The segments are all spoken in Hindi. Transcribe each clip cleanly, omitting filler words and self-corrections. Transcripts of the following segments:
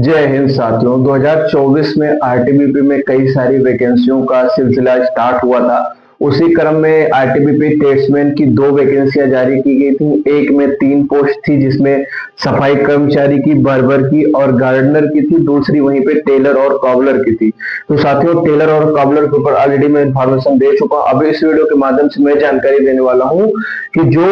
जय हिंद साथियों। 2024 में आरटीबीपी में कई सारी वैकेंसियों का सिलसिला स्टार्ट हुआ था। उसी क्रम में आरटीबीपी टेस्टमैन की 2 वैकेंसियां जारी की गई थी। एक में 3 पोस्ट थी, जिसमें सफाई कर्मचारी की, बर्बर की और गार्डनर की थी। दूसरी वहीं पे टेलर और कॉबलर की थी। तो साथियों, टेलर और कॉबलर के ऊपर ऑलरेडी मैं इंफॉर्मेशन दे चुका हूं। अब इस वीडियो के माध्यम से मैं जानकारी देने वाला हूं कि जो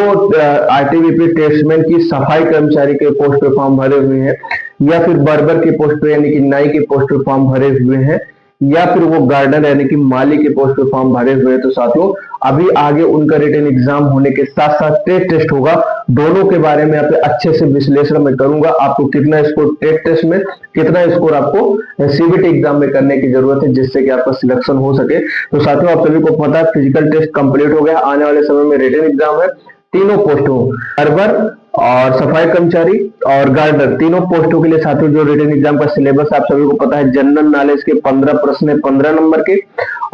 आरटीबीपी टेस्टमैन की सफाई कर्मचारी के पोस्ट पे फॉर्म भरे हुए हैं, या फिर बर्बर की पोस्ट पे यानी कि नाई की पोस्ट पे फॉर्म भरे हुए हैं, या फिर वो गार्डनर यानी कि माली के पोस्ट पे फॉर्म भरे हुए हैं, तो साथियों अभी आगे उनका रिटन एग्जाम होने के साथ साथ टेट टेस्ट होगा। दोनों के बारे में यहाँ पे अच्छे से विश्लेषण मैं करूंगा। आपको कितना स्कोर टेट टेस्ट में, कितना स्कोर आपको सीबीटी एग्जाम में करने की जरूरत है, जिससे कि आपका सिलेक्शन हो सके। तो साथियों, आप सभी को पता है फिजिकल टेस्ट कंप्लीट हो गया। आने वाले समय में रिटन एग्जाम है। तीनों पोस्टों, बर्बर और सफाई कर्मचारी और गार्डनर, तीनों पोस्टों के लिए साथियों जो रिटन एग्जाम का सिलेबस आप सभी को पता है। जनरल नॉलेज के 15 प्रश्न है 15 नंबर के,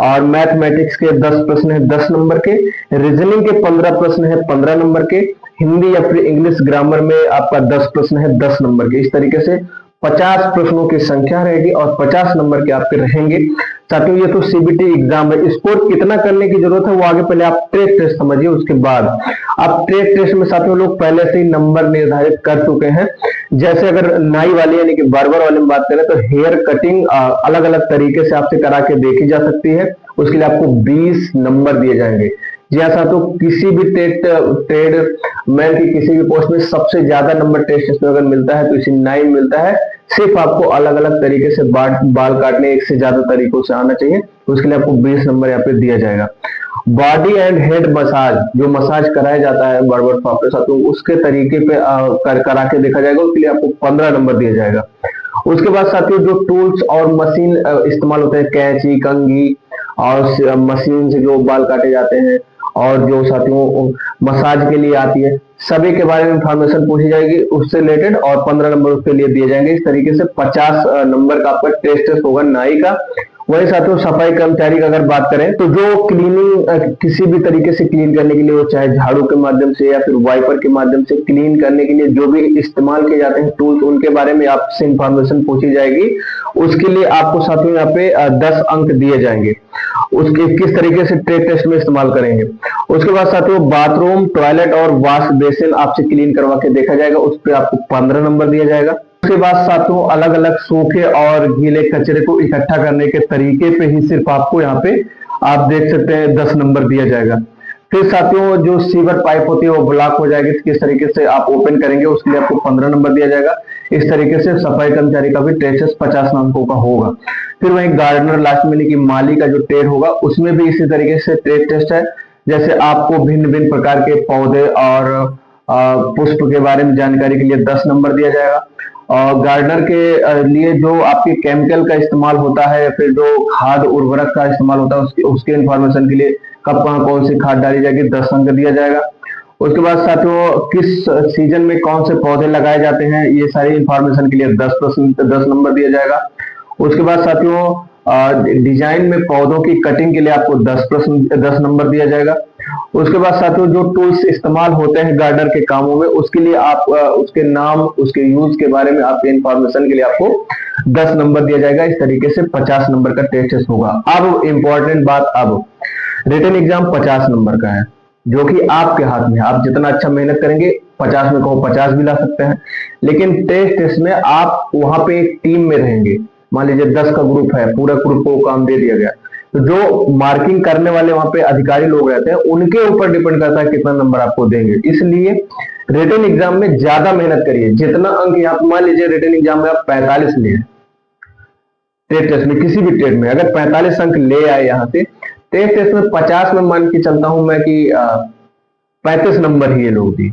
और मैथमेटिक्स के 10 प्रश्न है 10 नंबर के, रीजनिंग के 15 प्रश्न है 15 नंबर के, हिंदी या फिर इंग्लिश ग्रामर में आपका 10 प्रश्न है 10 नंबर के। इस तरीके से 50 प्रश्नों की संख्या रहेगी और 50 नंबर के आपके रहेंगे। साथियों, ये तो सीबीटी एग्जाम है। स्कोर कितना करने की जरूरत है वो आगे पहले आप ट्रेड टेस्ट समझिए। उसके बाद आप ट्रेड टेस्ट में साथियों लोग पहले से ही नंबर निर्धारित कर चुके हैं। जैसे अगर नाई वाले यानी कि बार्बर वाले में बात करें तो हेयर कटिंग अलग अलग तरीके से आपसे करा के देखी जा सकती है। उसके लिए आपको 20 नंबर दिए जाएंगे। जी हाँ साथियों, किसी भी ट्रेड मैन की किसी भी पोस्ट में सबसे ज्यादा नंबर टेस्ट में अगर मिलता है तो इसी 9 मिलता है। सिर्फ आपको अलग अलग तरीके से बाल काटने एक से ज्यादा तरीकों से आना चाहिए। उसके लिए आपको 20 नंबर यहाँ पे दिया जाएगा। बॉडी एंड हेड मसाज, जो मसाज कराया जाता है बार्बर शॉप पे साथियों, उसके तरीके पे करा के देखा जाएगा। उसके लिए आपको 15 नंबर दिया जाएगा। उसके बाद साथियों जो टूल्स और मशीन इस्तेमाल होते हैं, कैंची, कंघी और मशीन से जो बाल काटे जाते हैं, और जो साथियों मसाज के लिए आती है, सभी के बारे में इंफॉर्मेशन पूछी जाएगी उससे रिलेटेड, और 15 नंबर उसके लिए दिए जाएंगे। इस तरीके से 50 नंबर का आपका टेस्ट होगा नाई का। वही साथियों सफाई कर्मचारी का अगर बात करें तो जो क्लीनिंग किसी भी तरीके से क्लीन करने के लिए, वो चाहे झाड़ू के माध्यम से या फिर वाइपर के माध्यम से क्लीन करने के लिए जो भी इस्तेमाल किए जाते हैं टूल्स, उनके बारे में आपसे इंफॉर्मेशन पूछी जाएगी। उसके लिए आपको साथियों यहाँ पे 10 अंक दिए जाएंगे। उसके किस तरीके से ट्रेड टेस्ट में इस्तेमाल करेंगे। उसके बाद साथियों बाथरूम, टॉयलेट और वॉश बेसिन आपसे क्लीन करवा के देखा जाएगा। उस पर आपको 15 नंबर दिया जाएगा। उसके बाद साथियों अलग अलग सूखे और गीले कचरे को इकट्ठा करने के तरीके पे ही सिर्फ आपको यहाँ पे आप देख सकते हैं 10 नंबर दिया जाएगा। फिर साथियों जो सीवर पाइप होती है वो ब्लॉक हो जाएगी, किस तरीके से आप ओपन करेंगे उसके लिए आपको 15 नंबर दिया जाएगा। इस तरीके से सफाई कर्मचारी का भी टेस्ट 50 अंकों का होगा। फिर वहीं गार्डनर लास्ट में यानी कि माली का जो ट्रेड होगा उसमें भी इसी तरीके से ट्रेड टेस्ट है। जैसे आपको भिन्न भिन्न प्रकार के पौधे और पुष्प के बारे में जानकारी के लिए 10 नंबर दिया जाएगा। और गार्डनर के लिए जो आपके केमिकल का इस्तेमाल होता है या फिर जो खाद उर्वरक का इस्तेमाल होता है उसके इंफॉर्मेशन के लिए कब कहाँ कौन सी खाद डाली जाएगी 10 अंक दिया जाएगा। उसके बाद साथियों किस सीजन में कौन से पौधे लगाए जाते हैं, ये सारी इंफॉर्मेशन के लिए 10 नंबर दिया जाएगा। उसके बाद साथियों डिजाइन में पौधों की कटिंग के लिए आपको 10 नंबर दिया जाएगा। उसके बाद साथियों जो टूल्स इस्तेमाल होते हैं गार्डनर के कामों में उसके लिए आप उसके नाम, उसके यूज के बारे में आपके इंफॉर्मेशन के लिए आपको 10 नंबर दिया जाएगा। इस तरीके से 50 नंबर का टेस्ट होगा। अब इंपॉर्टेंट बात, अब रिटन एग्जाम 50 नंबर का है, जो कि आपके हाथ में है। आप जितना अच्छा मेहनत करेंगे 50 में कहो 50 भी ला सकते हैं। लेकिन टेस्ट में आप वहां पे एक टीम में रहेंगे। मान लीजिए 10 का ग्रुप है, पूरा ग्रुप को काम दे दिया गया, तो जो मार्किंग करने वाले वहां पे अधिकारी लोग रहते हैं उनके ऊपर डिपेंड करता है कितना नंबर आपको देंगे। इसलिए रिटन एग्जाम में ज्यादा मेहनत करिए। जितना अंक यहाँ मान लीजिए रिटन एग्जाम में आप 45 लिए ट्रेड टेस्ट में, किसी भी ट्रेड में अगर 45 अंक ले आए यहाँ से, ट्रेड टेस्ट में 50 में मान के चलता हूं मैं कि 35 नंबर ही ये लोग दी,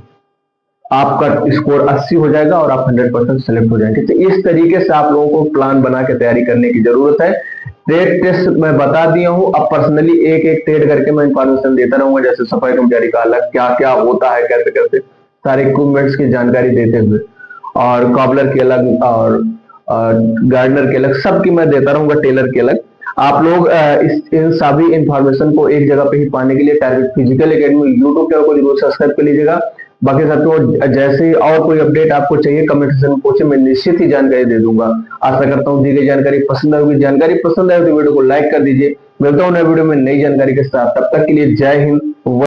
आपका स्कोर 80 हो जाएगा और आप 100% सेलेक्ट हो जाएंगे। तो इस तरीके से आप लोगों को प्लान बना के तैयारी करने की जरूरत है। ट्रेड टेस्ट मैं बता दिया हूं, अब पर्सनली एक एक ट्रेड करके मैं इंफॉर्मेशन देता रहूंगा। जैसे सफाई कर्मचारी का अलग क्या क्या होता है, कैसे कैसे सारे इक्विपमेंट्स की जानकारी देते हुए, और कॉबलर की अलग और गार्डनर के अलग, सबकी मैं देता रहूंगा, टेलर के अलग। आप लोग इन सभी इंफॉर्मेशन को एक जगह पे ही पाने के लिए target physical academy YouTube channel को जरूर सब्सक्राइब कर लीजिएगा। बाकी साथियों जैसे ही और कोई अपडेट आपको चाहिए कमेंट सेक्शन में पूछे, मैं निश्चित ही जानकारी दे दूंगा। आशा करता हूँ दी गई जानकारी पसंद आएगी। जानकारी पसंद आए तो वीडियो को लाइक कर दीजिए। मिलता हूँ नए वीडियो में नई जानकारी के साथ, तब तक के लिए जय हिंद।